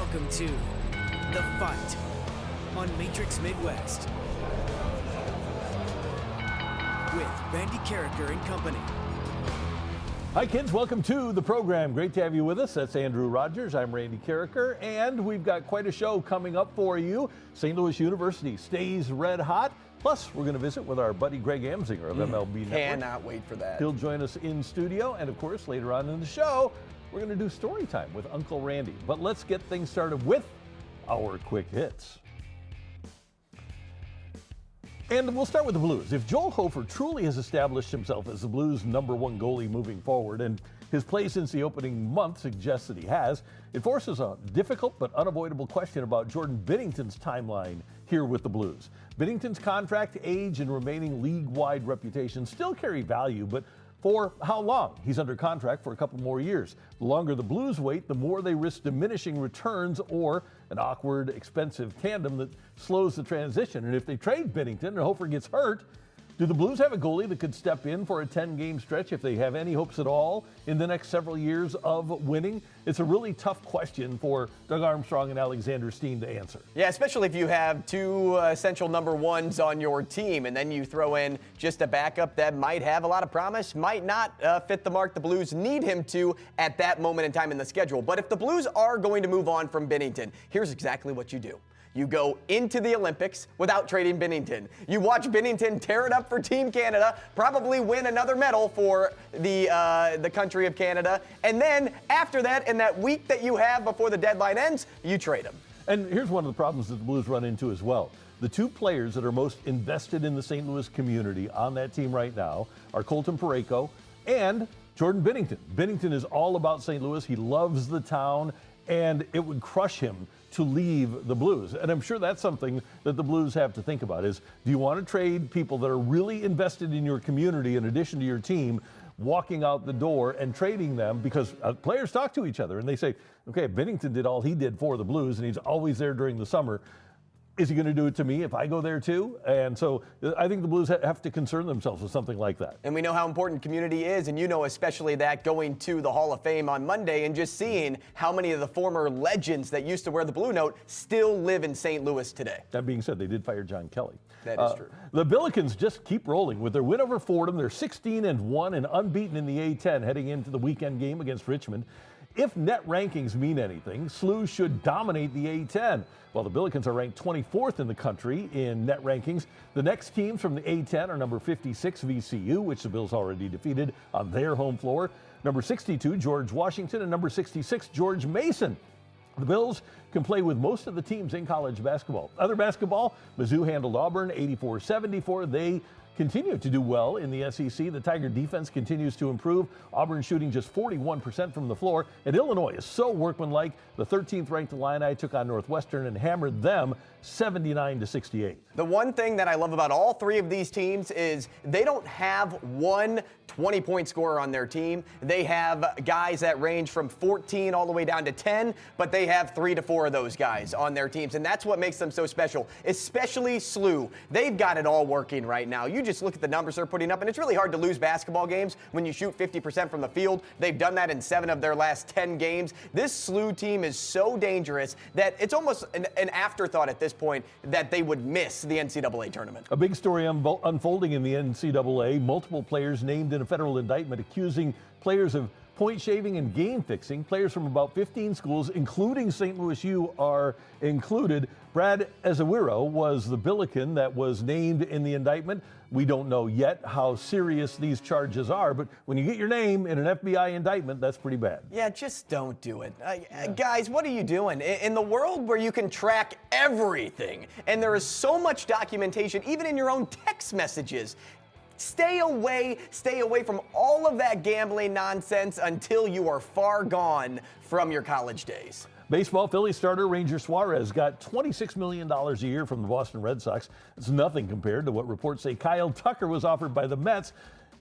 Welcome to The Fight on Matrix Midwest with Randy Carricker and company. Hi kids, welcome to the program. Great to have you with us. That's Andrew Rogers. I'm Randy Carricker, and we've got quite a show coming up for you. St. Louis University stays red hot. Plus, we're going to visit with our buddy Greg Amsinger of MLB Network. Cannot wait for that. He'll join us in studio, and of course, later on in the show, we're going to do story time with Uncle Randy. But let's get things started with our quick hits. And we'll start with the Blues. If Joel Hofer truly has established himself as the Blues' #1 goalie moving forward, and his play since the opening month suggests that he has, it forces a difficult but unavoidable question about Jordan Binnington's timeline here with the Blues. Binnington's contract, age, and remaining league-wide reputation still carry value, but for how long? He's under contract for a couple more years. The longer the Blues wait, the more they risk diminishing returns or an awkward, expensive tandem that slows the transition. And if they trade Binnington and Hofer gets hurt, do the Blues have a goalie that could step in for a 10-game stretch if they have any hopes at all in the next several years of winning? It's a really tough question for Doug Armstrong and Alexander Steen to answer. Yeah, especially if you have two essential #1s on your team, and then you throw in just a backup that might have a lot of promise, might not fit the mark the Blues need him to at that moment in time in the schedule. But if the Blues are going to move on from Binnington, here's exactly what you do. You go into the Olympics without trading Binnington. You watch Binnington tear it up for Team Canada, probably win another medal for the country of Canada, and then after that, in that week that you have before the deadline ends, you trade him. And here's one of the problems that the Blues run into as well. The two players that are most invested in the St. Louis community on that team right now are Colton Parayko and Jordan Binnington. Binnington is all about St. Louis. He loves the town, and it would crush him to leave the Blues. And I'm sure that's something that the Blues have to think about is, do you want to trade people that are really invested in your community in addition to your team, walking out the door and trading them? Because players talk to each other and they say, okay, Binnington did all he did for the Blues and he's always there during the summer. Is he going to do it to me if I go there too? And so I think the Blues have to concern themselves with something like that. And we know how important community is, and you know especially that going to the Hall of Fame on Monday and just seeing how many of the former legends that used to wear the blue note still live in St. Louis today. That being said, they did fire John Kelly. That is true. The Billikens just keep rolling with their win over Fordham. They're 16-1 and unbeaten in the A-10 heading into the weekend game against Richmond. If net rankings mean anything, SLU should dominate the A-10. While the Billikens are ranked 24th in the country in net rankings, the next teams from the A-10 are number 56, VCU, which the Bills already defeated on their home floor, number 62, George Washington, and number 66, George Mason. The Bills can play with most of the teams in college basketball. Other basketball, Mizzou handled Auburn 84-74. They continue to do well in the SEC. The Tiger defense continues to improve. Auburn shooting just 41% from the floor. And Illinois is so workmanlike. The 13th ranked Illini took on Northwestern and hammered them 79-68. The one thing that I love about all three of these teams is they don't have one 20-point scorer on their team. They have guys that range from 14 all the way down to 10, but they have 3 to 4 of those guys on their teams, and that's what makes them so special, especially SLU. They've got it all working right now. You just look at the numbers they're putting up, and it's really hard to lose basketball games when you shoot 50% from the field. They've done that in 7 of their last 10 games. This SLU team is so dangerous that it's almost an afterthought at this point that they would miss the NCAA tournament. A big story unfolding in the NCAA. Multiple players named in a federal indictment accusing players of point shaving and game fixing. Players from about 15 schools, including St. Louis U, are included. Brad Ezewiro was the Billiken that was named in the indictment. We don't know yet how serious these charges are, but when you get your name in an FBI indictment, that's pretty bad. Yeah, just don't do it. Guys, what are you doing? In the world where you can track everything, and there is so much documentation, even in your own text messages, stay away from all of that gambling nonsense until you are far gone from your college days. Baseball, Philly starter Ranger Suarez got $26 million a year from the Boston Red Sox. It's nothing compared to what reports say Kyle Tucker was offered by the Mets.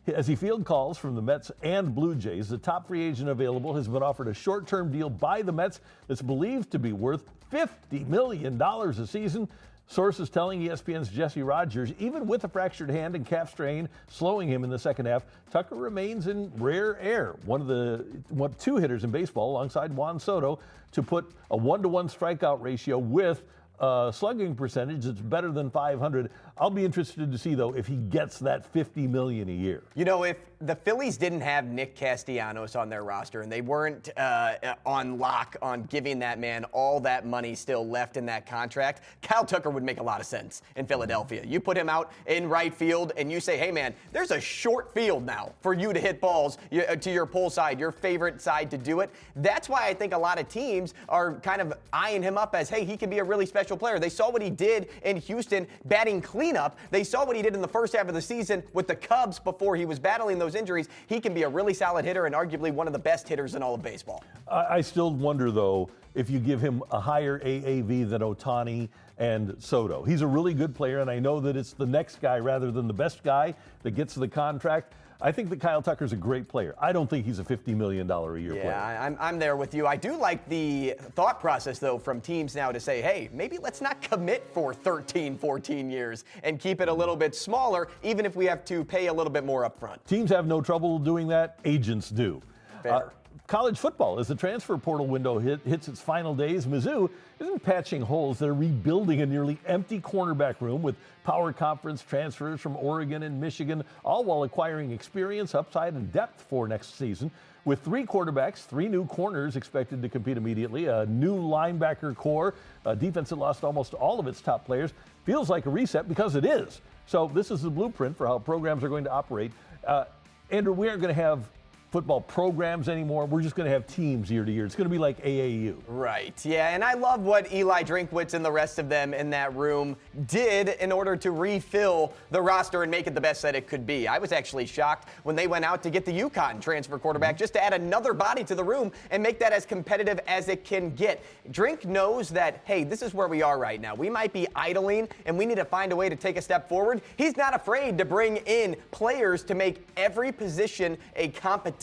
As he field calls from the Mets and Blue Jays, the top free agent available has been offered a short-term deal by the Mets that's believed to be worth $50 million a season. Sources telling ESPN's Jesse Rogers, even with a fractured hand and calf strain slowing him in the second half, Tucker remains in rare air. One of the two hitters in baseball alongside Juan Soto to put a 1-to-1 strikeout ratio with slugging percentage that's better than 500. I'll be interested to see, though, if he gets that $50 million a year. You know, if the Phillies didn't have Nick Castellanos on their roster and they weren't on lock on giving that man all that money still left in that contract, Kyle Tucker would make a lot of sense in Philadelphia. You put him out in right field and you say, hey, man, there's a short field now for you to hit balls to your pull side, your favorite side to do it. That's why I think a lot of teams are kind of eyeing him up as, hey, he can be a really special player. They saw what he did in Houston batting cleanup. They saw what he did in the first half of the season with the Cubs before he was battling those injuries. He can be a really solid hitter and arguably one of the best hitters in all of baseball. I still wonder, though, if you give him a higher AAV than Ohtani and Soto. He's a really good player, and I know that it's the next guy rather than the best guy that gets the contract. I think that Kyle Tucker's a great player. I don't think he's a $50 million a year player. Yeah, I'm there with you. I do like the thought process, though, from teams now to say, hey, maybe let's not commit for 13, 14 years and keep it a little bit smaller, even if we have to pay a little bit more up front. Teams have no trouble doing that. Agents do. Fair. College football, as the transfer portal window hits its final days, Mizzou isn't patching holes. They're rebuilding a nearly empty cornerback room with power conference transfers from Oregon and Michigan, all while acquiring experience, upside, and depth for next season. With 3 quarterbacks, 3 new corners expected to compete immediately, a new linebacker core, a defense that lost almost all of its top players. Feels like a reset because it is. So this is the blueprint for how programs are going to operate. Andrew, we aren't going to have football programs anymore. We're just going to have teams year to year. It's going to be like AAU. Right. Yeah, and I love what Eli Drinkwitz and the rest of them in that room did in order to refill the roster and make it the best that it could be. I was actually shocked when they went out to get the UConn transfer quarterback just to add another body to the room and make that as competitive as it can get. Drink knows that, hey, this is where we are right now. We might be idling and we need to find a way to take a step forward. He's not afraid to bring in players to make every position a competition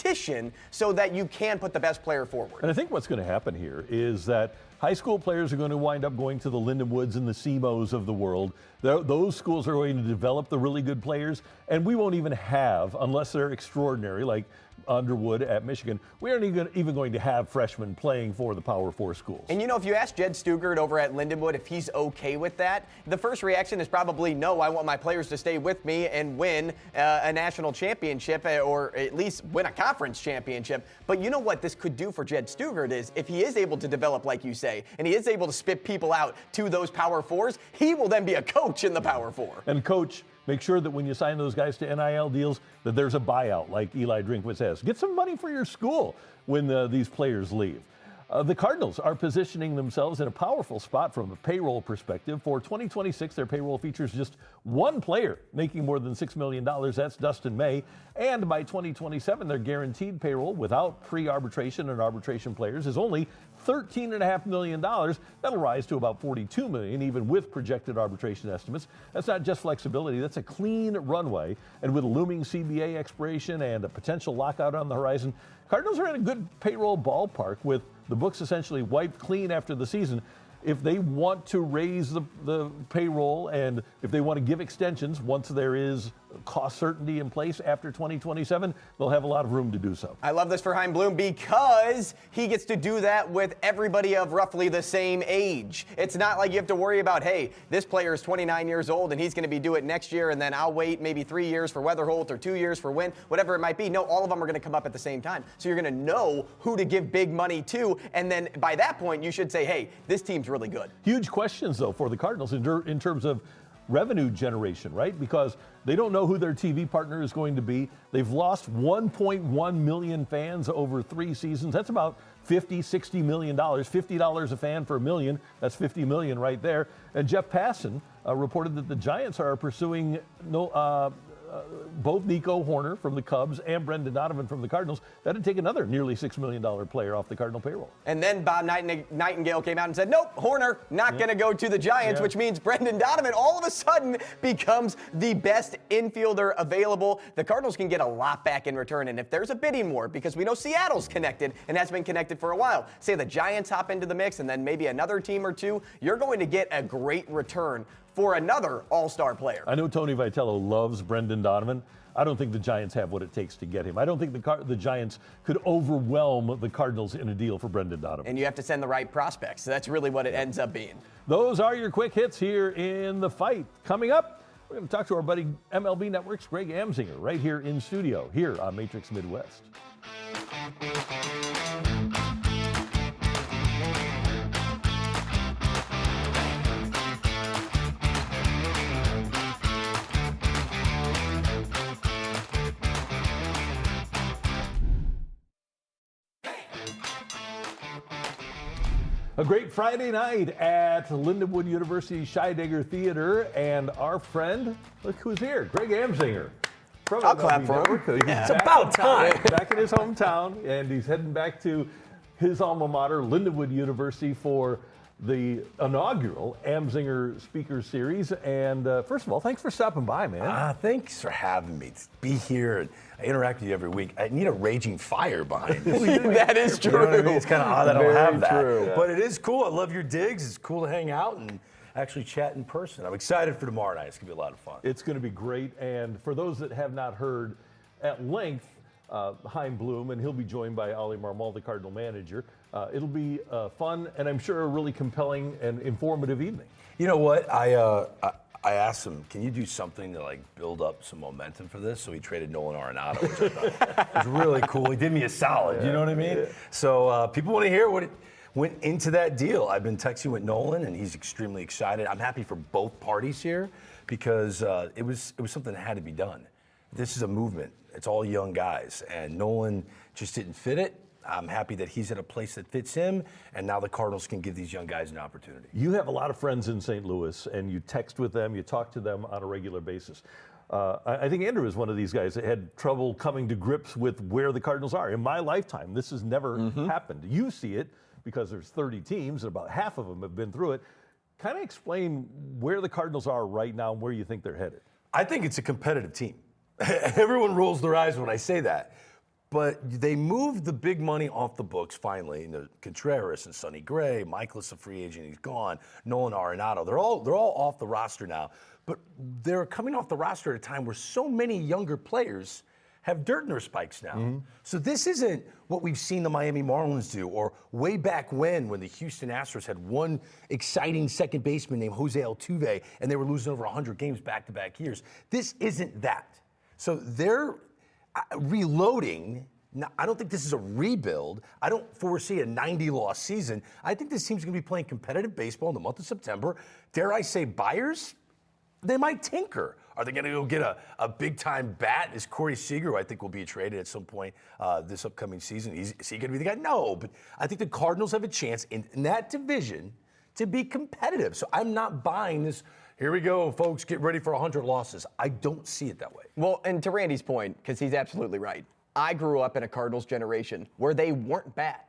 so that you can put the best player forward. And I think what's going to happen here is that high school players are going to wind up going to the Lindenwoods and the SEMOs of the world. Those schools are going to develop the really good players, and we won't even have, unless they're extraordinary, like Underwood at Michigan, we aren't even going to have freshmen playing for the Power 4 schools. And you know, if you ask Jed Stugart over at Lindenwood if he's okay with that, the first reaction is probably no, I want my players to stay with me and win a national championship or at least win a conference championship. But you know what this could do for Jed Stugart is if he is able to develop, like you say, and he is able to spit people out to those Power 4s, he will then be a coach in the Power 4. And coach, make sure that when you sign those guys to NIL deals, that there's a buyout like Eli Drinkwitz has. Get some money for your school when these players leave. The Cardinals are positioning themselves in a powerful spot from a payroll perspective. For 2026, their payroll features just one player making more than $6 million. That's Dustin May. And by 2027, their guaranteed payroll without pre-arbitration and arbitration players is only $13.5 million. That'll rise to about $42 million, even with projected arbitration estimates. That's not just flexibility, that's a clean runway. And with a looming CBA expiration and a potential lockout on the horizon, Cardinals are in a good payroll ballpark with the books essentially wiped clean after the season. If they want to raise the payroll and if they want to give extensions once there is cost certainty in place after 2027, they'll have a lot of room to do so. I love this for Chaim Bloom because he gets to do that with everybody of roughly the same age. It's not like you have to worry about, hey, this player is 29 years old and he's going to be due it next year and then I'll wait maybe 3 years for Weatherholt or 2 years for Wynn, whatever it might be. No, all of them are going to come up at the same time. So you're going to know who to give big money to, and then by that point you should say, hey, this team's really good. Huge questions, though, for the Cardinals in terms of revenue generation, right? Because they don't know who their TV partner is going to be. They've lost 1.1 million fans over 3 seasons. That's about $60 million. $50 a fan for a million. That's $50 million right there. And Jeff Passan reported that the Giants are pursuing both Nico Horner from the Cubs and Brendan Donovan from the Cardinals, that'd take another nearly $6 million player off the Cardinal payroll. And then Bob Nightingale came out and said, nope, Horner not going to go to the Giants, which means Brendan Donovan all of a sudden becomes the best infielder available. The Cardinals can get a lot back in return. And if there's a bidding war, because we know Seattle's connected and has been connected for a while, say the Giants hop into the mix and then maybe another team or two, you're going to get a great return for another all-star player. I know Tony Vitello loves Brendan Donovan. I don't think the Giants have what it takes to get him. I don't think the Giants could overwhelm the Cardinals in a deal for Brendan Donovan. And you have to send the right prospects. So that's really what it ends up being. Those are your quick hits here in the fight. Coming up, we're going to talk to our buddy MLB Network's Greg Amsinger right here in studio, here on Matrix Midwest. A great Friday night at Lindenwood University Scheidegger Theater, and our friend, look who's here, Greg Amsinger. I'll clap for him. It's about time. Back in his hometown, and he's heading back to his alma mater, Lindenwood University, for the inaugural Amsinger Speaker Series. And first of all, thanks for stopping by, man. Thanks for having me. Be here. I interact with you every week. I need a raging fire behind me. That is true. You know what I mean? It's kind of odd I don't have that. True. But it is cool. I love your digs. It's cool to hang out and actually chat in person. I'm excited for tomorrow night. It's going to be a lot of fun. It's going to be great. And for those that have not heard at length, Chaim Bloom, and he'll be joined by Ollie Marmol, the Cardinal manager. It'll be fun and I'm sure a really compelling and informative evening. You know what? I asked him, can you do something to like build up some momentum for this? So he traded Nolan Arenado, which I thought was really cool. He did me a solid, you know what I mean? Yeah. So people want to hear what went into that deal. I've been texting with Nolan, and he's extremely excited. I'm happy for both parties here because it was something that had to be done. This is a movement. It's all young guys, and Nolan just didn't fit it. I'm happy that he's at a place that fits him, and now the Cardinals can give these young guys an opportunity. You have a lot of friends in St. Louis, and you text with them, you talk to them on a regular basis. I think Andrew is one of these guys that had trouble coming to grips with where the Cardinals are. In my lifetime, this has never happened. You see it because there's 30 teams, and about half of them have been through it. Kind of explain where the Cardinals are right now and where you think they're headed. I think it's a competitive team. Everyone rolls their eyes when I say that. But they moved the big money off the books finally. You know, Contreras and Sonny Gray, Michaelis, a free agent, he's gone. Nolan Arenado, they're all off the roster now. But they're coming off the roster at a time where so many younger players have dirt in their spikes now. So this isn't what we've seen the Miami Marlins do, or way back when the Houston Astros had one exciting second baseman named Jose Altuve, and they were losing over 100 games back-to-back years. This isn't that. So they're reloading. Now, I don't think this is a rebuild. I don't foresee a 90-loss season. I think this team's going to be playing competitive baseball in the month of September. Dare I say buyers? They might tinker. Are they going to go get a big-time bat? Is Corey Seager, who I think will be traded at some point this upcoming season, is he going to be the guy? No, but I think the Cardinals have a chance in that division to be competitive. So I'm not buying this. Here we go, folks, get ready for 100 losses. I don't see it that way. Well, and to Randy's point, because he's absolutely right, I grew up in a Cardinals generation where they weren't bad.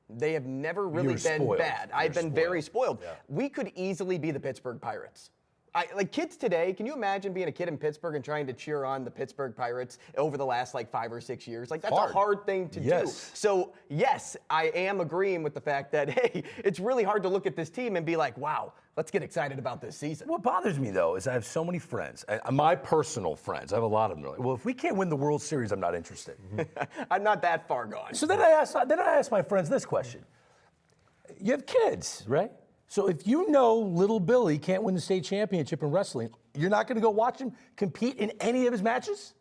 They have never really been bad. I've been very spoiled. Yeah. We could easily be the Pittsburgh Pirates. Like kids today, can you imagine being a kid in Pittsburgh and trying to cheer on the Pittsburgh Pirates over the last 5 or 6 years? Like that's a hard thing to do. So yes, I am agreeing with the fact that, hey, it's really hard to look at this team and be like, wow, let's get excited about this season. What bothers me though is I have so many friends, my personal friends, I have a lot of them. Like, well, if we can't win the World Series, I'm not interested. I'm not that far gone. So then I ask my friends this question. You have kids, right? So if you know little Billy can't win the state championship in wrestling, you're not going to go watch him compete in any of his matches?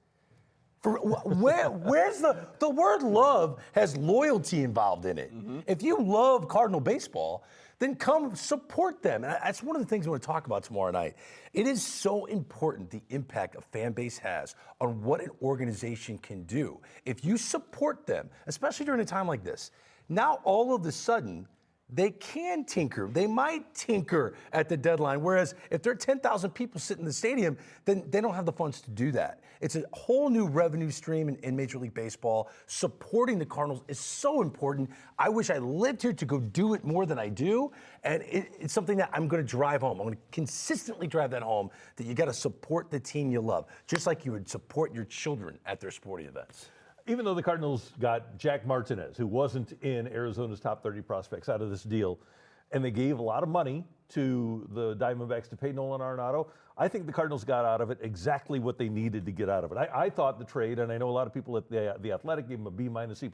Where's the word love has loyalty involved in it. If you love Cardinal baseball, then come support them. And that's one of the things I want to talk about tomorrow night. It is so important the impact a fan base has on what an organization can do. If you support them, especially during a time like this, now all of a sudden, they can tinker. They might tinker at the deadline. Whereas if there are 10,000 people sitting in the stadium, then they don't have the funds to do that. It's a whole new revenue stream in Major League Baseball. Supporting the Cardinals is so important. I wish I lived here to go do it more than I do. And it's something that I'm going to drive home. I'm going to consistently drive that home, that you got to support the team you love, just like you would support your children at their sporting events. Even though the Cardinals got Jack Martinez, who wasn't in Arizona's top 30 prospects, out of this deal, and they gave a lot of money to the Diamondbacks to pay Nolan Arenado, I think the Cardinals got out of it exactly what they needed to get out of it. I thought the trade, and I know a lot of people at the Athletic gave them a B-, C+.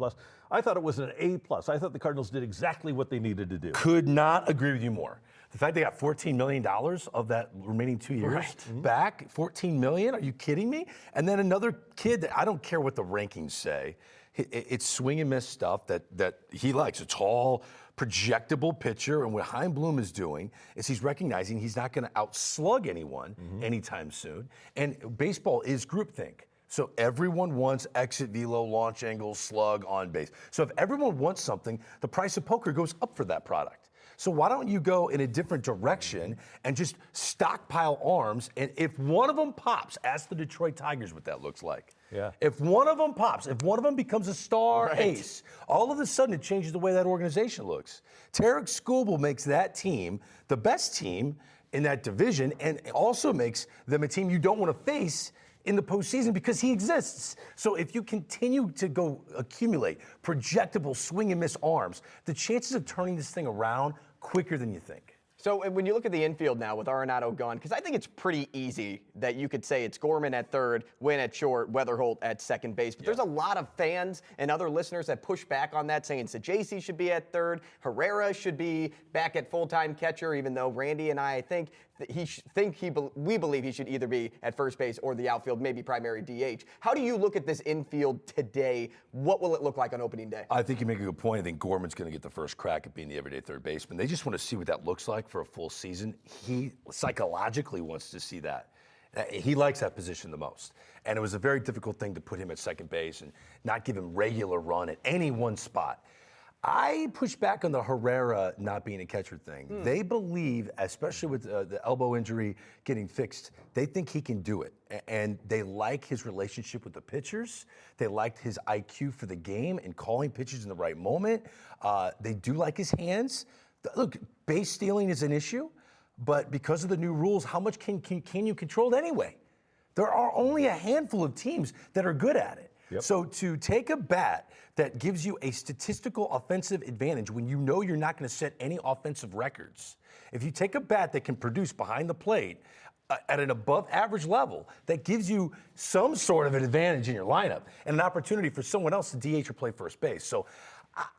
I thought it was an A+. I thought the Cardinals did exactly what they needed to do. Could not agree with you more. The fact they got $14 million of that remaining 2 years back, $14 million, are you kidding me? And then another kid that I don't care what the rankings say, it's swing and miss stuff that he likes. A tall, projectable pitcher, and what Chaim Bloom is doing is he's recognizing he's not going to outslug anyone anytime soon. And baseball is groupthink. So everyone wants exit velo, launch angle, slug, on base. So if everyone wants something, the price of poker goes up for that product. So why don't you go in a different direction and just stockpile arms? And if one of them pops, ask the Detroit Tigers what that looks like. Yeah. If one of them pops, if one of them becomes a star ace, all of a sudden it changes the way that organization looks. Tarek Skubal makes that team the best team in that division, and also makes them a team you don't want to face in the postseason because he exists. So if you continue to go accumulate projectable swing and miss arms, the chances of turning this thing around quicker than you think. So when you look at the infield now with Arenado gone, because I think it's pretty easy that you could say it's Gorman at third, Wynn at short, Weatherholt at second base. But there's a lot of fans and other listeners that push back on that, saying Sajaci should be at third, Herrera should be back at full-time catcher, even though Randy and I think we believe he should either be at first base or the outfield, maybe primary DH. How do you look at this infield today? What will it look like on opening day? I think you make a good point. I think Gorman's going to get the first crack at being the everyday third baseman. They just want to see what that looks like for a full season. He psychologically wants to see that. He likes that position the most. And it was a very difficult thing to put him at second base and not give him regular run at any one spot. I push back on the Herrera not being a catcher thing. They believe, especially with the elbow injury getting fixed, they think he can do it. And they like his relationship with the pitchers. They liked his IQ for the game and calling pitches in the right moment. They do like his hands. Look, base stealing is an issue, but because of the new rules, how much can you control it anyway? There are only a handful of teams that are good at it. Yep. So to take a bat that gives you a statistical offensive advantage when you know you're not going to set any offensive records, if you take a bat that can produce behind the plate at an above average level, that gives you some sort of an advantage in your lineup and an opportunity for someone else to DH or play first base. So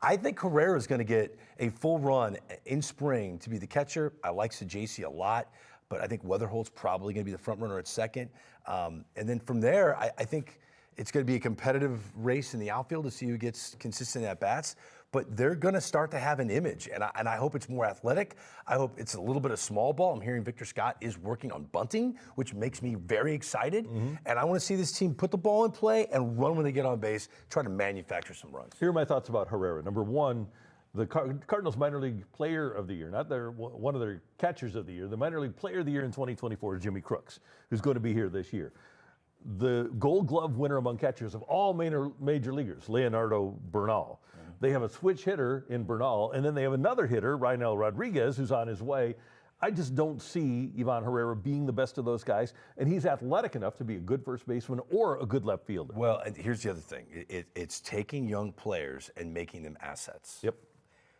I think Herrera is going to get a full run in spring to be the catcher. I like Sajaci a lot, but I think Weatherholt's probably going to be the front runner at second. And then from there, I think it's going to be a competitive race in the outfield to see who gets consistent at-bats, but they're going to start to have an image, and I hope it's more athletic. I hope it's a little bit of small ball. I'm hearing Victor Scott is working on bunting, which makes me very excited, and I want to see this team put the ball in play and run when they get on base, try to manufacture some runs. Here are my thoughts about Herrera. Number one, the Cardinals minor league player of the year, not one of their catchers of the year, the minor league player of the year in 2024 is Jimmy Crooks, who's going to be here this year. The Gold Glove winner among catchers of all major leaguers, Leonardo Bernal. They have a switch hitter in Bernal, and then they have another hitter, Rynel Rodriguez, who's on his way. I just don't see Ivan Herrera being the best of those guys, and he's athletic enough to be a good first baseman or a good left fielder. Well, and here's the other thing. It's taking young players and making them assets. Yep.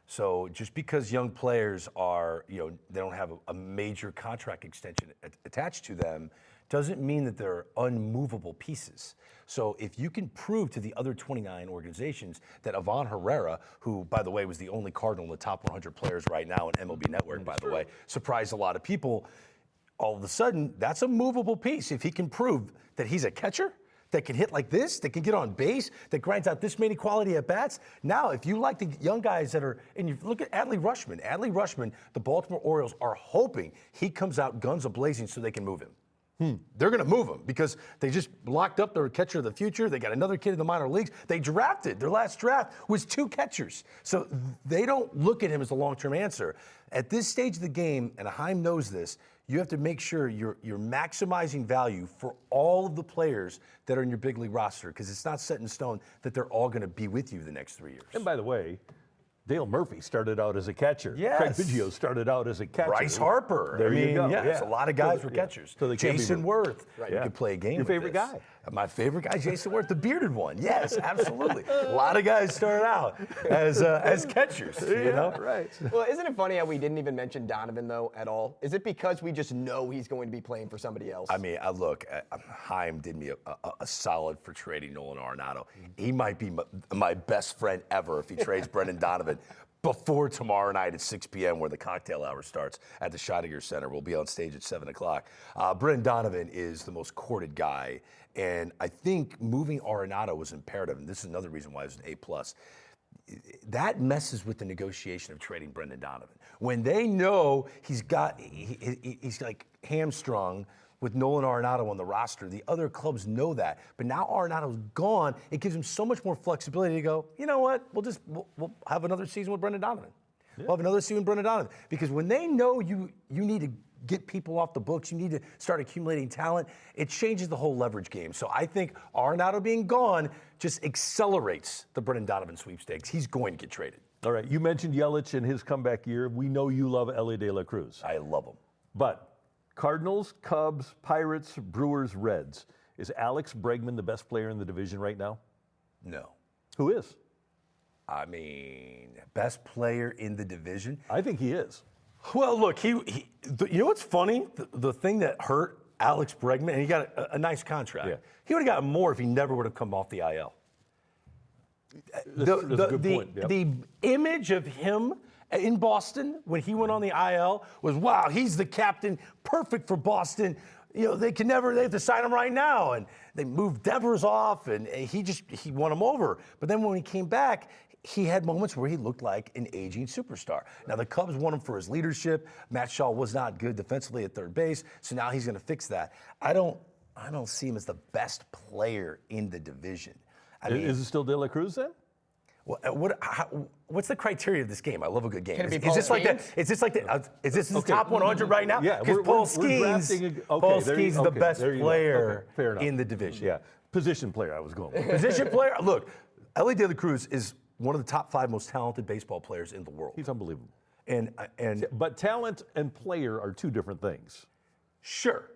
So just because young players are, they don't have a major contract extension attached to them, doesn't mean that they're unmovable pieces. So if you can prove to the other 29 organizations that Ivan Herrera, who, by the way, was the only Cardinal in the top 100 players right now in MLB Network, by the way, surprised a lot of people, all of a sudden, that's a movable piece. If he can prove that he's a catcher, that can hit like this, that can get on base, that grinds out this many quality at-bats. Now, if you like the young guys that are, and you look at Adley Rutschman, the Baltimore Orioles are hoping he comes out guns a-blazing so they can move him. They're going to move him because they just locked up their catcher of the future. They got another kid in the minor leagues. They drafted. Their last draft was 2 catchers. So they don't look at him as a long-term answer. At this stage of the game, and Heim knows this, you have to make sure you're maximizing value for all of the players that are in your big league roster because it's not set in stone that they're all going to be with you the next 3 years. And by the way, Dale Murphy started out as a catcher. Yes. Craig Biggio started out as a catcher. Bryce Harper. There you go. Yeah, a lot of guys were catchers. So they can't be Jason Worth. Right. You could play a game Your with favorite this. guy? My favorite guy, Jason Worth, the bearded one. Yes, absolutely. A lot of guys started out as catchers. You know? Right. Well, isn't it funny how we didn't even mention Donovan, though, at all? Is it because we just know he's going to be playing for somebody else? I mean, Heim did me a solid for trading Nolan Arenado. He might be my best friend ever if he trades Brendan Donovan. Before tomorrow night at 6 p.m. where the cocktail hour starts at the Scheidegger Center. We'll be on stage at 7 o'clock. Brendan Donovan is the most courted guy, and I think moving Arenado was imperative, and this is another reason why it's an A+. That messes with the negotiation of trading Brendan Donovan. When they know he's like hamstrung with Nolan Arenado on the roster, the other clubs know that. But now Arenado's gone, it gives him so much more flexibility to go, you know what, we'll have another season with Brendan Donovan. Yeah. We'll have another season with Brendan Donovan. Because when they know you need to get people off the books, you need to start accumulating talent, it changes the whole leverage game. So I think Arenado being gone just accelerates the Brendan Donovan sweepstakes. He's going to get traded. All right, you mentioned Yelich and his comeback year. We know you love Elly De La Cruz. I love him. But Cardinals, Cubs, Pirates, Brewers, Reds. Is Alex Bregman the best player in the division right now? No. Who is? I mean, best player in the division? I think he is. Well, look, you know what's funny? The thing that hurt Alex Bregman, and he got a nice contract. Yeah. He would have gotten more if he never would have come off the IL. That's a good point. Yep. The image of him in Boston when he went on the IL was, wow, he's the captain, perfect for Boston. You know, they have to sign him right now. And they moved Devers off, and he won him over. But then when he came back, he had moments where he looked like an aging superstar. Now, the Cubs want him for his leadership. Matt Shaw was not good defensively at third base, so now he's going to fix that. I don't see him as the best player in the division. Is it still De La Cruz then? What's the criteria of this game? I love a good game. Can it be Is Paul this like that? Skeens? Is this like the? Is this the top 100 right now? Yeah, because Paul Skeens is the best player in the division. Yeah, position player I was going with. Position player. Look, Elly De La Cruz is one of the top 5 most talented baseball players in the world. He's unbelievable. But talent and player are two different things. Sure.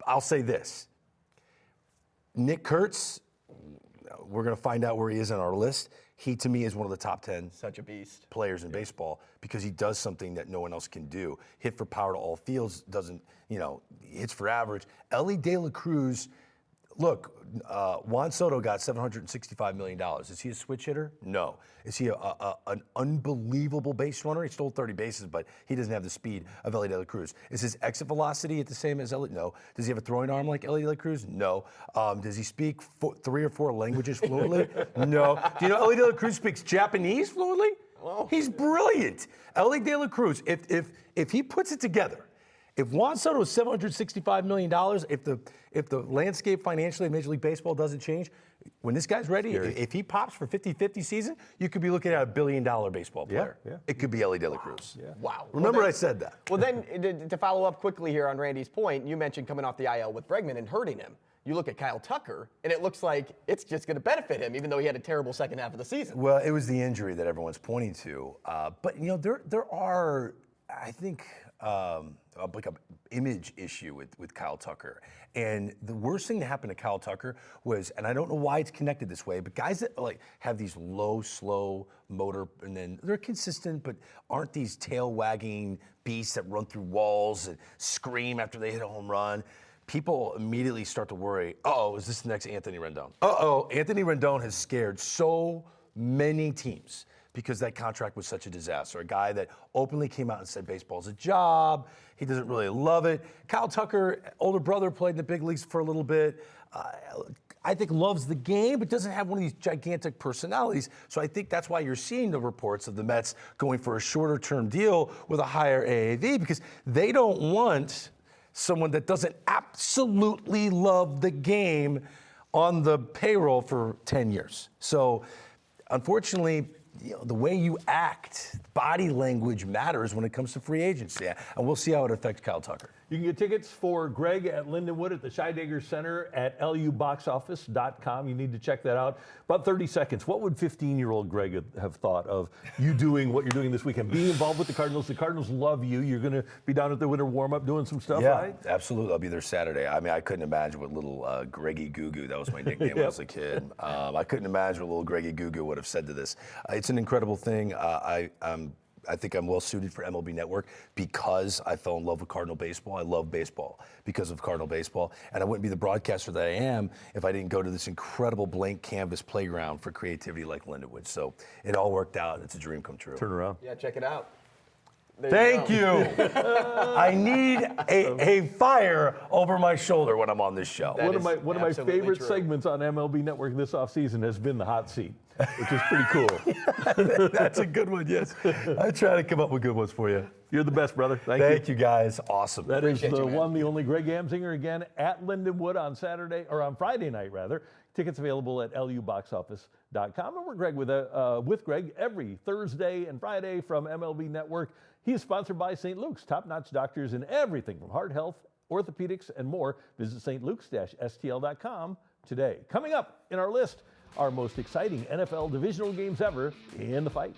I'll say this. Nick Kurtz, we're going to find out where he is on our list. He, to me, is one of the top 10 Such a beast. players in baseball because he does something that no one else can do. Hit for power to all fields, hits for average. Elly De La Cruz, look, Juan Soto got $765 million. Is he a switch hitter? No. Is he an unbelievable base runner? He stole 30 bases, but he doesn't have the speed of Elly De La Cruz. Is his exit velocity at the same as Elly? No. Does he have a throwing arm like Elly De La Cruz? No. Does he speak 3 or 4 languages fluently? No. Do you know Elly De La Cruz speaks Japanese fluently? Oh. He's brilliant. Elly De La Cruz, if he puts it together, if Juan Soto is $765 million, if the landscape financially of Major League Baseball doesn't change, when this guy's ready, if he pops for 50-50 season, you could be looking at a $1 billion baseball player. Yeah. It could be Elly De La Cruz. Yeah. Wow. Remember I said that. Well, then, to follow up quickly here on Randy's point, you mentioned coming off the IL with Bregman and hurting him. You look at Kyle Tucker, and it looks like it's just going to benefit him, even though he had a terrible second half of the season. Well, it was the injury that everyone's pointing to. But, there are, I think, like an image issue with Kyle Tucker. And the worst thing that happened to Kyle Tucker was, and I don't know why it's connected this way, but guys that have these low, slow motor, and then they're consistent, but aren't these tail-wagging beasts that run through walls and scream after they hit a home run. People immediately start to worry, is this the next Anthony Rendon? Anthony Rendon has scared so many teams because that contract was such a disaster. A guy that openly came out and said baseball's a job. He doesn't really love it. Kyle Tucker, older brother, played in the big leagues for a little bit. I think loves the game, but doesn't have one of these gigantic personalities. So I think that's why you're seeing the reports of the Mets going for a shorter-term deal with a higher AAV because they don't want someone that doesn't absolutely love the game on the payroll for 10 years. So, unfortunately, the way you act, body language matters when it comes to free agency. And we'll see how it affects Kyle Tucker. You can get tickets for Greg at Lindenwood at the Scheidegger Center at luboxoffice.com. You need to check that out. About 30 seconds. What would 15-year-old Greg have thought of you doing what you're doing this weekend? Being involved with the Cardinals. The Cardinals love you. You're going to be down at the winter warm-up doing some stuff, right? Yeah, absolutely. I'll be there Saturday. I mean, I couldn't imagine what little Greggy Goo Goo, that was my nickname when I was a kid. I couldn't imagine what little Greggy Goo Goo would have said to this. It's an incredible thing. I think I'm well suited for MLB Network because I fell in love with Cardinal baseball. I love baseball because of Cardinal baseball. And I wouldn't be the broadcaster that I am if I didn't go to this incredible blank canvas playground for creativity like Lindenwood. So it all worked out. It's a dream come true. Turn around. Yeah, check it out. Thank you. I need a fire over my shoulder when I'm on this show. One of my favorite segments on MLB Network this offseason has been the hot seat, which is pretty cool. That's a good one, yes. I try to come up with good ones for you. You're the best, brother. Thank you, guys. Awesome. That is Appreciate the you, man. one, the only Greg Amsinger again at Lindenwood on Saturday, or on Friday night, rather. Tickets available at luboxoffice.com. And we're Greg with Greg every Thursday and Friday from MLB Network. He is sponsored by St. Luke's, top-notch doctors in everything from heart health, orthopedics, and more. Visit stlukes-stl.com today. Coming up in our list, our most exciting NFL divisional games ever in the fight.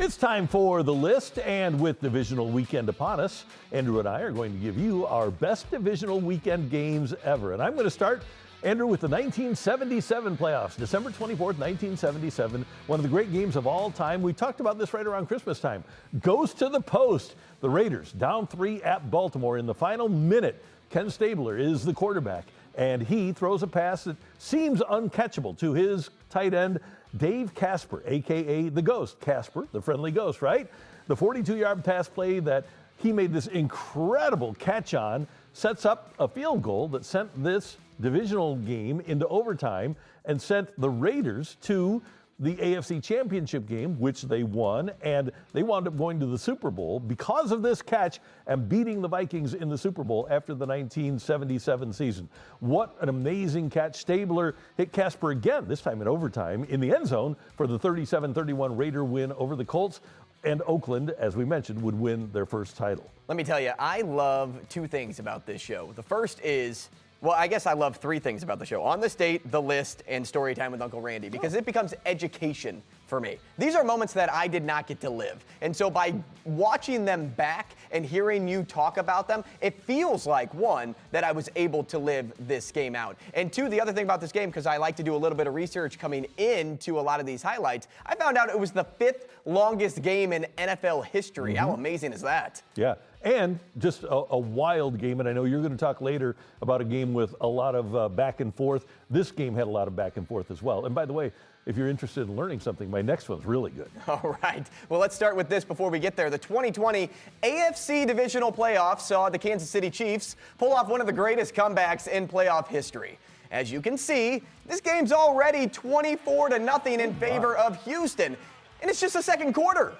It's time for the list, and with divisional weekend upon us, Andrew and I are going to give you our best divisional weekend games ever. And I'm going to start, Andrew, with the 1977 playoffs, December 24th, 1977, one of the great games of all time. We talked about this right around Christmas time. Goes to the post. The Raiders down 3 at Baltimore in the final minute. Ken Stabler is the quarterback, and he throws a pass that seems uncatchable to his tight end, Dave Casper, a.k.a. the Ghost. Casper, the friendly ghost, right? The 42-yard pass play that he made this incredible catch on sets up a field goal that sent this divisional game into overtime and sent the Raiders to the AFC Championship game, which they won, and they wound up going to the Super Bowl because of this catch and beating the Vikings in the Super Bowl after the 1977 season. What an amazing catch. Stabler hit Casper again, this time in overtime, in the end zone for the 37-31 Raider win over the Colts. And Oakland, as we mentioned, would win their first title. Let me tell you, I love two things about this show. The first is, well, I guess I love three things about the show. On this date, the list, and story time with Uncle Randy, because it becomes education for me. These are moments that I did not get to live. And so by watching them back and hearing you talk about them, it feels like, one, that I was able to live this game out. And two, the other thing about this game, because I like to do a little bit of research coming into a lot of these highlights, I found out it was the 5th longest game in NFL history. How amazing is that? Yeah, and just a wild game, and I know you're going to talk later about a game with a lot of back and forth. This game had a lot of back and forth as well. And by the way, if you're interested in learning something, my next one's really good. All right. Well, let's start with this before we get there. The 2020 AFC Divisional Playoffs saw the Kansas City Chiefs pull off one of the greatest comebacks in playoff history. As you can see, this game's already 24-0 in favor of Houston. And it's just the second quarter,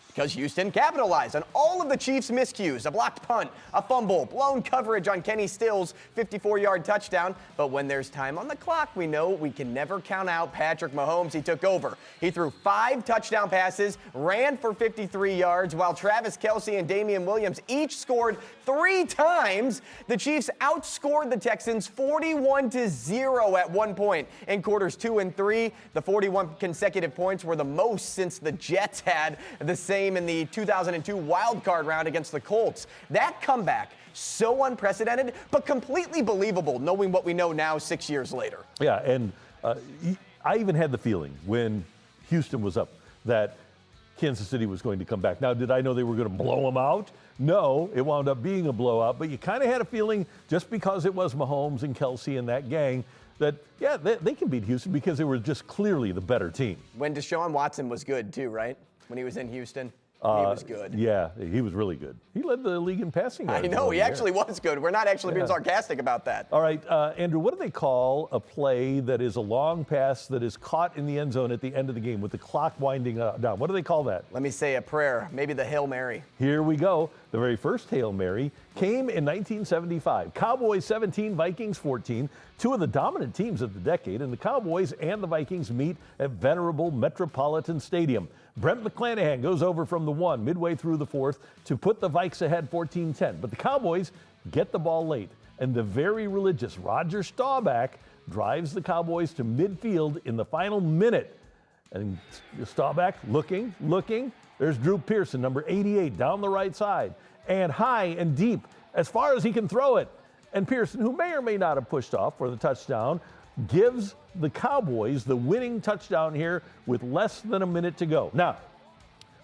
because Houston capitalized on all of the Chiefs' miscues, a blocked punt, a fumble, blown coverage on Kenny Stills' 54-yard touchdown. But when there's time on the clock, we know we can never count out Patrick Mahomes. He took over. He threw 5 touchdown passes, ran for 53 yards, while Travis Kelce and Damian Williams each scored 3 times. The Chiefs outscored the Texans 41-0 at one point in quarters 2 and 3. The 41 consecutive points were the most since the Jets had the same in the 2002 wild card round against the Colts. That comeback, so unprecedented, but completely believable, knowing what we know now 6 years later. Yeah, and I even had the feeling when Houston was up that Kansas City was going to come back. Now, did I know they were going to blow them out? No, it wound up being a blowout, but you kind of had a feeling just because it was Mahomes and Kelce and that gang that, yeah, they can beat Houston because they were just clearly the better team. When Deshaun Watson was good too, right? When he was in Houston. was good. Yeah, he was really good. He led the league in passing yards. I know, he actually was good. We're not actually being sarcastic about that. All right, Andrew, what do they call a play that is a long pass that is caught in the end zone at the end of the game with the clock winding down? What do they call that? Let me say a prayer, maybe the Hail Mary. Here we go. The very first Hail Mary came in 1975. Cowboys 17, Vikings 14, two of the dominant teams of the decade, and the Cowboys and the Vikings meet at venerable Metropolitan Stadium. Brent McClanahan goes over from the 1 midway through the 4th to put the Vikes ahead 14-10. But the Cowboys get the ball late, and the very religious Roger Staubach drives the Cowboys to midfield in the final minute. And Staubach looking. There's Drew Pearson, number 88, down the right side, and high and deep as far as he can throw it. And Pearson, who may or may not have pushed off for the touchdown, gives the Cowboys the winning touchdown here with less than a minute to go. Now,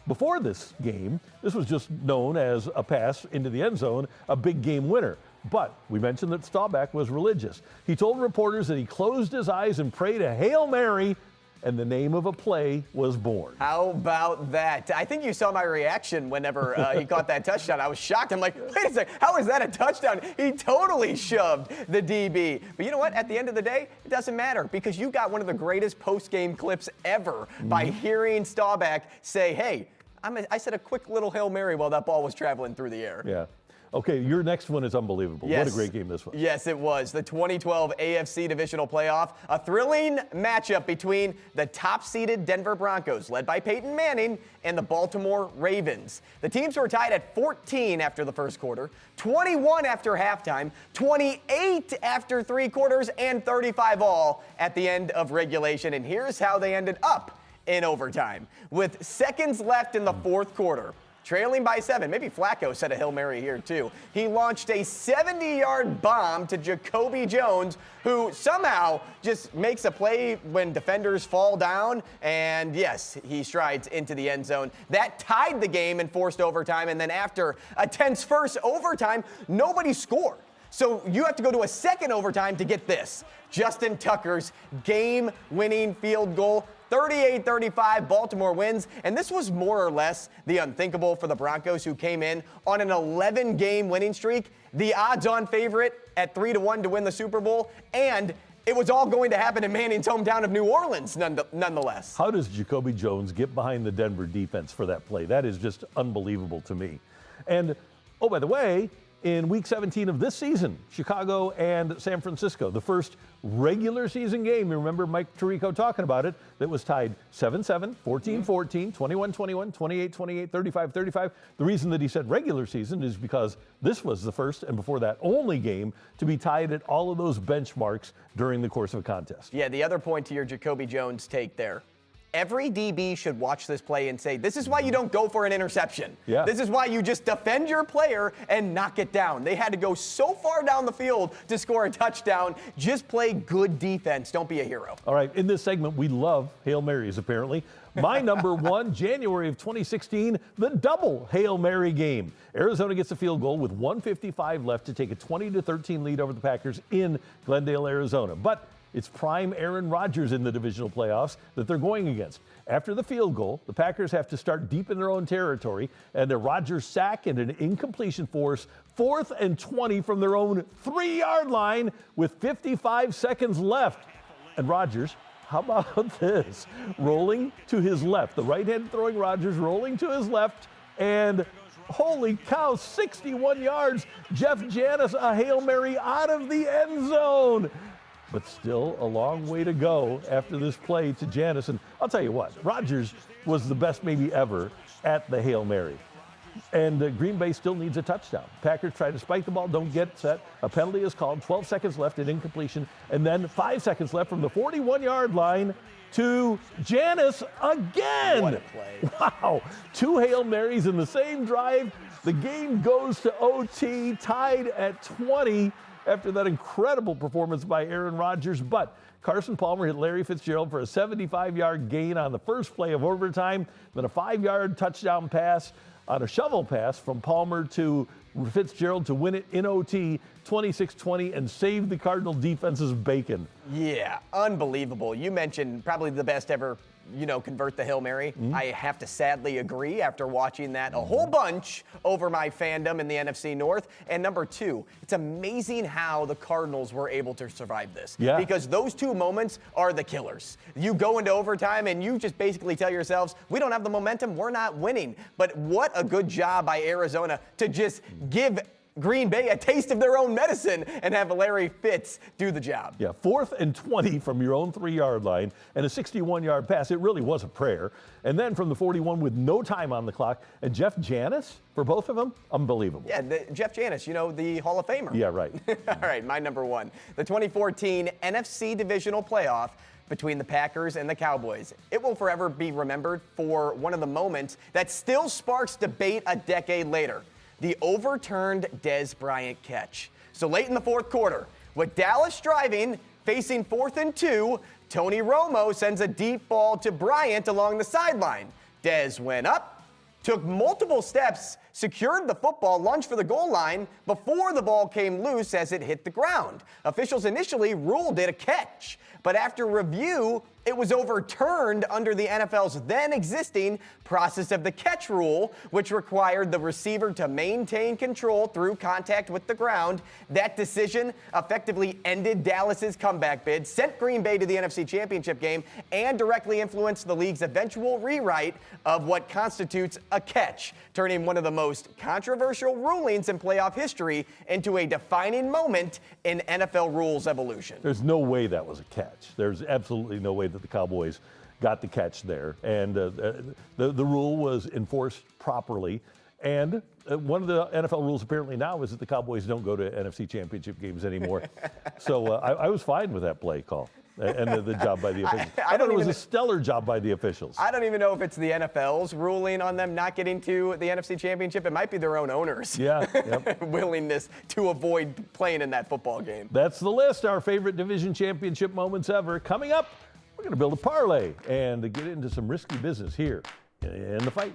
before this game, this was just known as a pass into the end zone, a big game winner. But we mentioned that Staubach was religious. He told reporters that he closed his eyes and prayed a Hail Mary, and the name of a play was born. How about that? I think you saw my reaction whenever he caught that touchdown. I was shocked. I'm like, wait a second, how is that a touchdown? He totally shoved the DB. But you know what? At the end of the day, it doesn't matter because you got one of the greatest post-game clips ever by hearing Staubach say, hey, I said a quick little Hail Mary while that ball was traveling through the air. Yeah. Okay, your next one is unbelievable. Yes. What a great game this was. Yes, it was. The 2012 AFC Divisional Playoff, a thrilling matchup between the top-seeded Denver Broncos, led by Peyton Manning, and the Baltimore Ravens. The teams were tied at 14 after the first quarter, 21 after halftime, 28 after 3 quarters, and 35 all at the end of regulation. And here's how they ended up in overtime. With seconds left in the fourth quarter, trailing by 7. Maybe Flacco said a Hail Mary here, too. He launched a 70-yard bomb to Jacoby Jones, who somehow just makes a play when defenders fall down. And, yes, he strides into the end zone. That tied the game and forced overtime. And then after a tense first overtime, nobody scored. So you have to go to a second overtime to get this. Justin Tucker's game-winning field goal. 38-35, Baltimore wins, and this was more or less the unthinkable for the Broncos, who came in on an 11-game winning streak, the odds-on favorite at 3-1 to win the Super Bowl, and it was all going to happen in Manning's hometown of New Orleans, nonetheless. How does Jacoby Jones get behind the Denver defense for that play? That is just unbelievable to me. And, oh, by the way, in Week 17 of this season, Chicago and San Francisco, the first regular season game, you remember Mike Tirico talking about it, that was tied 7-7, 14-14, 21-21, 28-28, 35-35. The reason that he said regular season is because this was the first and before that only game to be tied at all of those benchmarks during the course of a contest. Yeah, the other point to your Jacoby Jones take there. Every DB should watch this play and say, this is why you don't go for an interception. Yeah. This is why you just defend your player and knock it down. They had to go so far down the field to score a touchdown. Just play good defense. Don't be a hero. All right, in this segment, we love Hail Marys, apparently. My number one, January of 2016, the double Hail Mary game. Arizona gets a field goal with 1:55 left to take a 20-13 lead over the Packers in Glendale, Arizona. But it's prime Aaron Rodgers in the divisional playoffs that they're going against. After the field goal, the Packers have to start deep in their own territory, and a Rodgers sack and an incompletion force 4th and 20 from their own 3-yard line with 55 seconds left. And Rodgers, how about this? Rolling to his left. The right-hand throwing Rodgers rolling to his left, and holy cow, 61 yards. Jeff Janis, a Hail Mary out of the end zone. But still a long way to go after this play to Janis. And I'll tell you what, Rodgers was the best maybe ever at the Hail Mary. And Green Bay still needs a touchdown. Packers try to spike the ball, don't get set. A penalty is called, 12 seconds left at incompletion. And then 5 seconds left from the 41-yard line to Janis again. What a play. Wow, 2 Hail Marys in the same drive. The game goes to OT, tied at 20. After that incredible performance by Aaron Rodgers. But Carson Palmer hit Larry Fitzgerald for a 75-yard gain on the first play of overtime, then a 5-yard touchdown pass on a shovel pass from Palmer to Fitzgerald to win it in OT, 26-20, and saved the Cardinal defense's bacon. Yeah, unbelievable. You mentioned probably the best ever, convert the Hail Mary. I have to sadly agree after watching that a whole bunch over my fandom in the NFC North. And number two, it's amazing how the Cardinals were able to survive this. Yeah. Because those two moments are the killers. You go into overtime and you just basically tell yourselves, we don't have the momentum, we're not winning. But what a good job by Arizona to just give Green Bay a taste of their own medicine and have Larry Fitz do the job. Yeah, 4th and 20 from your own 3-yard line and a 61-yard pass. It really was a prayer. And then from the 41 with no time on the clock. And Jeff Janis, for both of them, unbelievable. Yeah, Jeff Janis, the Hall of Famer. Yeah, right. All right, my number one. The 2014 NFC Divisional Playoff between the Packers and the Cowboys. It will forever be remembered for one of the moments that still sparks debate a decade later. The overturned Dez Bryant catch. So late in the fourth quarter, with Dallas driving, facing 4th and 2, Tony Romo sends a deep ball to Bryant along the sideline. Dez went up, took multiple steps, secured the football, lunged for the goal line before the ball came loose as it hit the ground. Officials initially ruled it a catch, but after review, it was overturned under the NFL's then existing process of the catch rule, which required the receiver to maintain control through contact with the ground. That decision effectively ended Dallas's comeback bid, sent Green Bay to the NFC Championship game, and directly influenced the league's eventual rewrite of what constitutes a catch, turning one of the most controversial rulings in playoff history into a defining moment in NFL rules evolution. There's no way that was a catch. There's absolutely no way that the Cowboys got the catch there. And the rule was enforced properly. And one of the NFL rules apparently now is that the Cowboys don't go to NFC Championship games anymore. So I was fine with that play call and the job by the officials. I thought it was a stellar job by the officials. I don't even know if it's the NFL's ruling on them not getting to the NFC Championship. It might be their own owners. Yeah. Yep. Willingness to avoid playing in that football game. That's the list. Our favorite division championship moments ever. Coming up, we're going to build a parlay and get into some risky business here in the fight.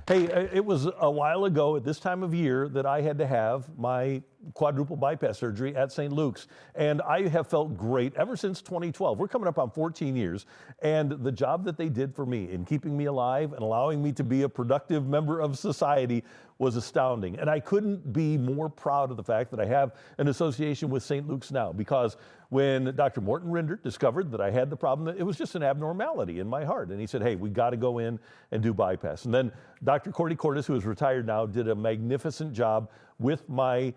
Hey, it was a while ago at this time of year that I had to have my quadruple bypass surgery at St. Luke's, and I have felt great ever since 2012. We're coming up on 14 years, and the job that they did for me in keeping me alive and allowing me to be a productive member of society was astounding. And I couldn't be more proud of the fact that I have an association with St. Luke's now, because when Dr. Morton Rinder discovered that I had the problem, it was just an abnormality in my heart. And he said, hey, we got to go in and do bypass. And then Dr. Cordy Cordes, who is retired now, did a magnificent job with my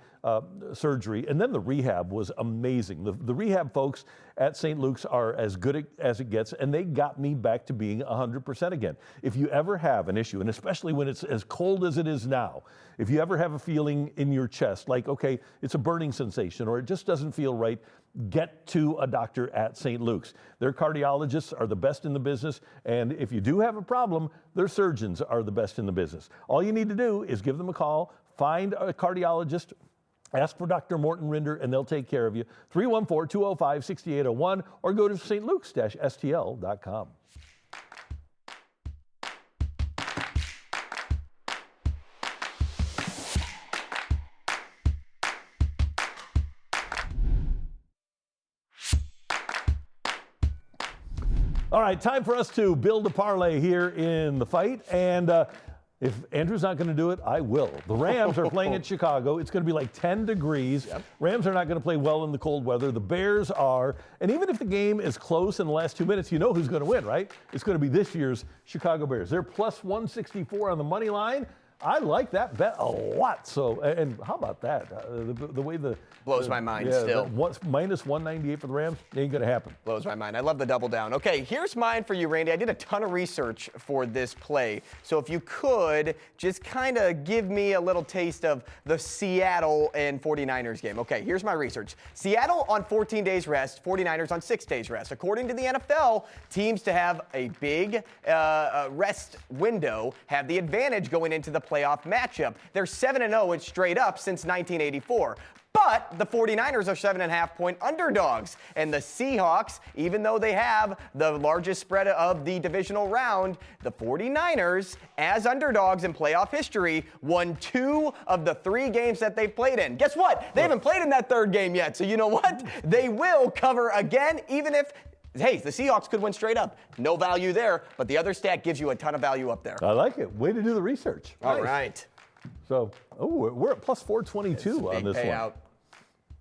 surgery. And then the rehab was amazing. The rehab folks at St. Luke's are as good as it gets, and they got me back to being 100% again. If you ever have an issue, and especially when it's as cold as it is now, if you ever have a feeling in your chest, like, okay, it's a burning sensation, or it just doesn't feel right, get to a doctor at St. Luke's. Their cardiologists are the best in the business, and if you do have a problem, their surgeons are the best in the business. All you need to do is give them a call, find a cardiologist, ask for Dr. Morton Rinder, and they'll take care of you. 314-205-6801, or go to stlukes-stl.com. All right, time for us to build a parlay here in the fight. And if Andrew's not going to do it, I will. The Rams are playing at Chicago. It's going to be like 10 degrees. Yep. Rams are not going to play well in the cold weather. The Bears are. And even if the game is close in the last 2 minutes, you know who's going to win, right? It's going to be this year's Chicago Bears. They're plus 164 on the money line. I like that bet a lot. So, and how about that? The way the blows my mind still. Minus 198 for the Rams ain't gonna happen. Blows my mind. I love the double down. Okay, here's mine for you, Randy. I did a ton of research for this play. So if you could just kind of give me a little taste of the Seattle and 49ers game. Okay, here's my research. Seattle on 14 days rest, 49ers on 6 days rest. According to the NFL, teams to have a big rest window have the advantage going into the playoff matchup. They're 7-0 and straight up since 1984. But the 49ers are 7.5-point underdogs. And the Seahawks, even though they have the largest spread of the divisional round, the 49ers, as underdogs in playoff history, won 2 of the 3 games that they've played in. Guess what? They haven't played in that 3rd game yet. So you know what? They will cover again, even if, hey, the Seahawks could win straight up. No value there, but the other stat gives you a ton of value up there. I like it. Way to do the research. All Nice. right. So, we're at plus 422 on this payout. one.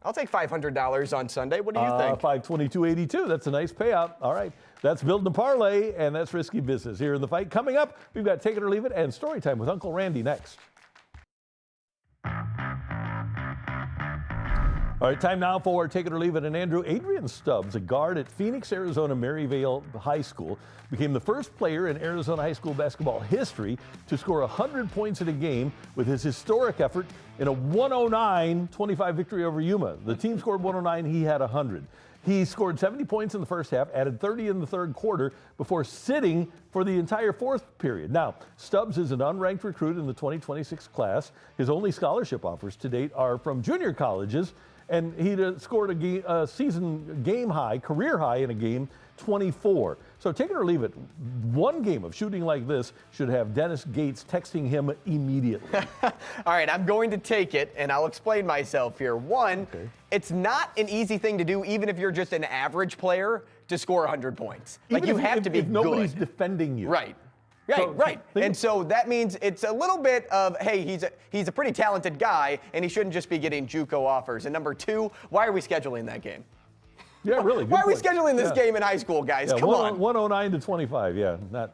I'll take $500 on Sunday. What do you think? 522.82. That's a nice payout. All right. That's building a parlay, and that's risky business. Here in the fight. Coming up, we've got Take It or Leave It and Story Time with Uncle Randy next. All right, time now for Take It or Leave It. And Andrew, Adrian Stubbs, a guard at Phoenix, Arizona Maryvale High School, became the first player in Arizona high school basketball history to score 100 points in a game with his historic effort in a 109-25 victory over Yuma. The team scored 109, he had 100. He scored 70 points in the first half, added 30 in the 3rd quarter before sitting for the entire 4th period. Now, Stubbs is an unranked recruit in the 2026 class. His only scholarship offers to date are from junior colleges, and he scored a season game high, career high in a game, 24. So take it or leave it. One game of shooting like this should have Dennis Gates texting him immediately. All right, I'm going to take it, and I'll explain myself here. One, it's not an easy thing to do, even if you're just an average player, to score 100 points. Like, you have to be if nobody's good. defending you. Right. Right, So, right. And so that means it's a little bit of, hey, he's a pretty talented guy, and he shouldn't just be getting JUCO offers. And number 2, why are we scheduling that game? Yeah, really. Why are we scheduling this game in high school, guys? Yeah, Come on. 109 to 25. Yeah, not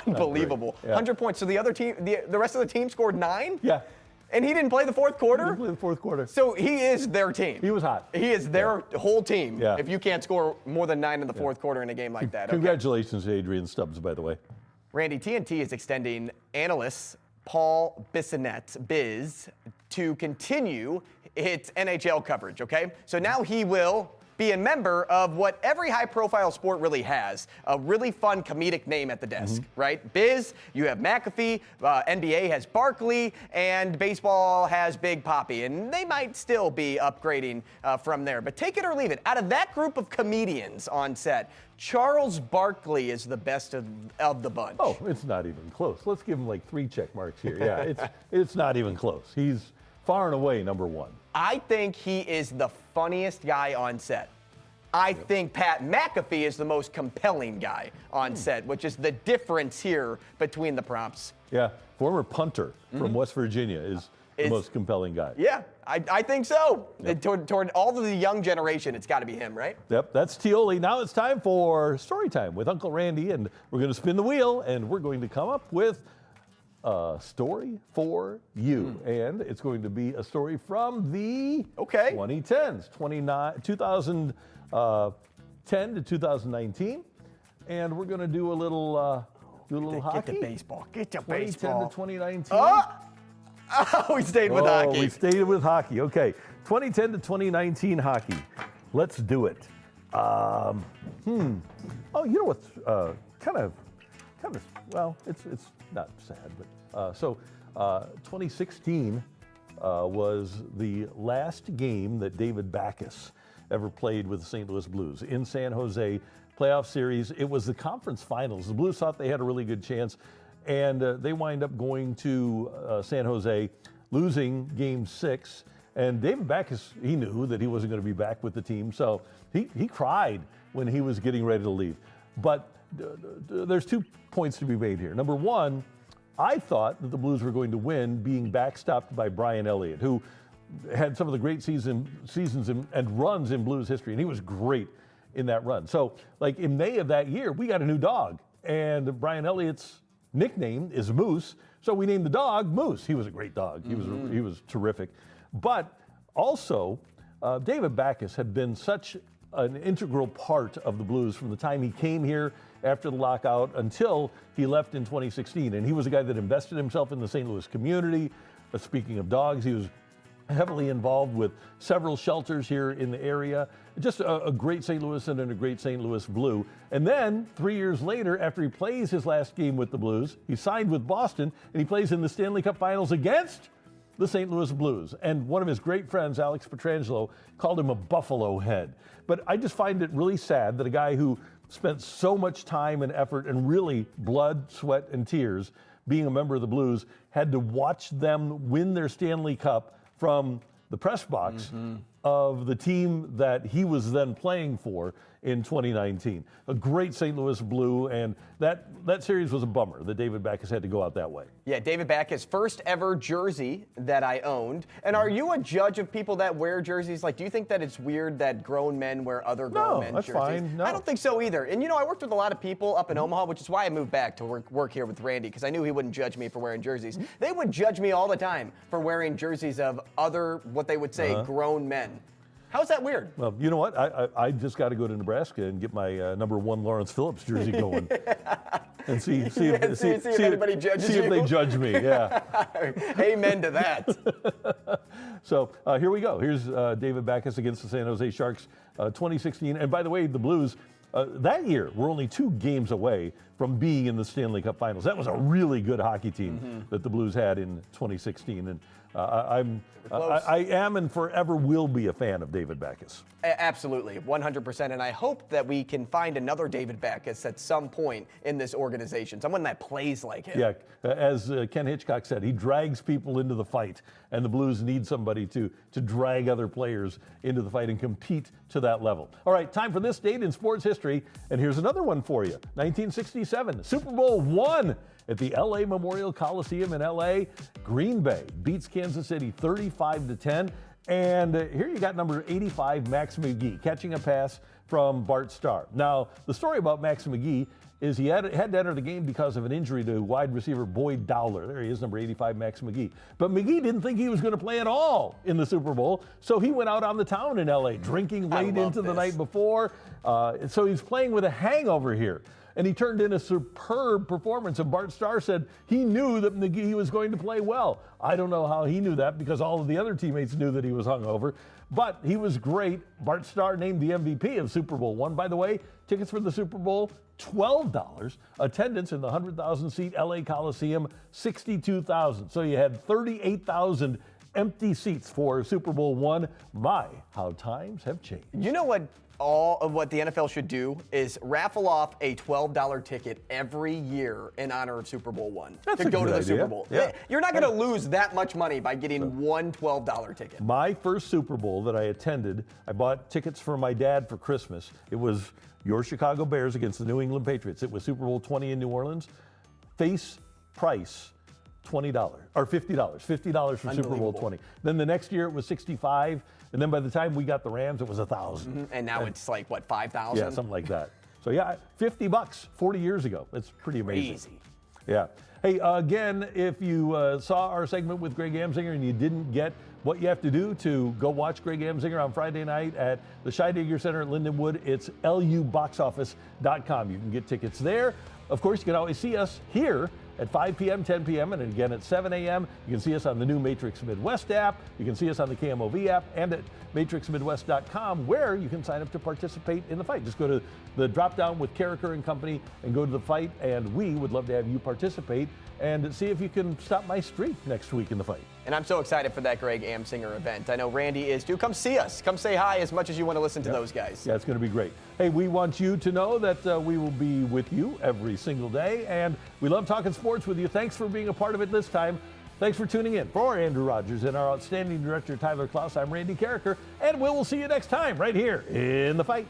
Unbelievable. Not great. Yeah. 100 points. So the other team, the rest of the team scored 9? Yeah. And he didn't play the 4th quarter? He didn't play the 4th quarter. So he is their team. He was hot. He is their whole team. Yeah. If you can't score more than 9 in the 4th quarter in a game like that. Okay. Congratulations to Adrian Stubbs, by the way. Randy, TNT is extending analyst Paul Bissonnette, Biz, to continue its NHL coverage, okay? So now he will be a member of what every high-profile sport really has, a really fun comedic name at the desk, right? Biz, you have McAfee, NBA has Barkley, and baseball has Big Papi, and they might still be upgrading from there. But take it or leave it. Out of that group of comedians on set, Charles Barkley is the best of the bunch. Oh, it's not even close. Let's give him like 3 check marks here. Yeah, it's not even close. He's far and away number 1. I think he is the funniest guy on set. I think Pat McAfee is the most compelling guy on set, which is the difference here between the prompts. Yeah, former punter from West Virginia is the most compelling guy. Yeah, I think so. Toward all of the young generation, it's got to be him, right? Yep, that's Tioli. Now it's time for Story Time with Uncle Randy, and we're going to spin the wheel, and we're going to come up with a story for you. And it's going to be a story from the 2010s, 2010 to 2019. And we're going to do a little hockey. Get the baseball. Get the 2010 baseball. to 2019. Oh, we stayed with hockey. We stayed with hockey. Okay, 2010 to 2019 hockey. Let's do it. Oh, you know what's kind of, well, it's not sad, but 2016 was the last game that David Backes ever played with the St. Louis Blues in San Jose playoff series. It was the conference finals. The Blues thought they had a really good chance, and they wind up going to San Jose, losing Game 6. And David Backes, he knew that he wasn't going to be back with the team, so he cried when he was getting ready to leave. But there's 2 points to be made here. Number 1, I thought that the Blues were going to win, being backstopped by Brian Elliott, who had some of the great seasons and runs in Blues history, and he was great in that run. So, like in May of that year, we got a new dog, and Brian Elliott's nickname is Moose, so we named the dog Moose. He was a great dog. He was terrific. But also, David Backes had been such an integral part of the Blues from the time he came here after the lockout until he left in 2016. And he was a guy that invested himself in the St. Louis community. Speaking of dogs, he was heavily involved with several shelters here in the area. Just a great St. Louisan and a great St. Louis Blue. And then 3 years later, after he plays his last game with the Blues, he signed with Boston, and he plays in the Stanley Cup Finals against the St. Louis Blues. And one of his great friends, Alex Petrangelo, called him a buffalo head. But I just find it really sad that a guy who spent so much time and effort and really blood, sweat, and tears being a member of the Blues had to watch them win their Stanley Cup from the press box of the team that he was then playing for in 2019. A great St. Louis Blue, and that series was a bummer that David Backes had to go out that way. Yeah, David Backes, first ever jersey that I owned. And are you a judge of people that wear jerseys? Like, do you think that it's weird that grown men wear other grown men's jerseys? No, that's fine. No. I don't think so either. And I worked with a lot of people up in Omaha, which is why I moved back to work here with Randy, because I knew he wouldn't judge me for wearing jerseys. They would judge me all the time for wearing jerseys of other, what they would say, grown men. How's that weird? Well, you know what? I just got to go to Nebraska and get my number 1 Lawrence Phillips jersey going, and see if anybody judges you. See if they judge me. Yeah. Amen to that. So here we go. Here's David Backes against the San Jose Sharks, 2016. And by the way, the Blues that year were only 2 games away from being in the Stanley Cup Finals. That was a really good hockey team that the Blues had in 2016, and I am and forever will be a fan of David Backes. Absolutely, 100%. And I hope that we can find another David Backes at some point in this organization, someone that plays like him. Yeah, as Ken Hitchcock said, he drags people into the fight, and the Blues need somebody to drag other players into the fight and compete to that level. All right, time for this date in sports history, and here's another one for you. 1967, Super Bowl I at the LA Memorial Coliseum in LA. Green Bay beats Kansas City 35-10. And here you got number 85, Max McGee, catching a pass from Bart Starr. Now, the story about Max McGee is he had to enter the game because of an injury to wide receiver Boyd Dowler. There he is, number 85, Max McGee. But McGee didn't think he was going to play at all in the Super Bowl, so he went out on the town in L.A., drinking late into the night before. So he's playing with a hangover here. And he turned in a superb performance, and Bart Starr said he knew that McGee was going to play well. I don't know how he knew that, because all of the other teammates knew that he was hungover, but he was great. Bart Starr named the MVP of Super Bowl I. By the way, tickets for the Super Bowl, $12. Attendance in the 100,000-seat LA Coliseum, 62,000. So you had 38,000 empty seats for Super Bowl I. My, how times have changed. You know what? All of what the NFL should do is raffle off a $12 ticket every year in honor of Super Bowl I to go to the Super Bowl. Yeah. You're not going to lose that much money by getting one $12 ticket. My first Super Bowl that I attended, I bought tickets for my dad for Christmas. It was your Chicago Bears against the New England Patriots. It was Super Bowl 20 in New Orleans. Face price, $20 or $50 for Super Bowl 20. Then the next year it was $65, and then by the time we got the Rams, it was $1,000. And now it's like what, $5,000? Yeah, something like that. So yeah, $50 40 years ago. That's pretty amazing. Crazy. Yeah. Hey, again, if you saw our segment with Greg Amsinger and you didn't get what you have to do to go watch Greg Amsinger on Friday night at the Scheidegger Center at Lindenwood, it's luboxoffice.com. You can get tickets there. Of course, you can always see us here at 5 p.m., 10 p.m., and again at 7 a.m. You can see us on the new Matrix Midwest app. You can see us on the KMOV app and at matrixmidwest.com, where you can sign up to participate in the fight. Just go to the drop-down with Carricker and Company and go to the fight, and we would love to have you participate and see if you can stop my streak next week in the fight. And I'm so excited for that Greg Amsinger event. I know Randy is too. Come see us. Come say hi as much as you want to listen to those guys. Yeah, it's going to be great. Hey, we want you to know that we will be with you every single day, and we love talking sports with you. Thanks for being a part of it this time. Thanks for tuning in. For Andrew Rogers and our outstanding director, Tyler Klaus, I'm Randy Carricker, and we'll see you next time right here in The Fight.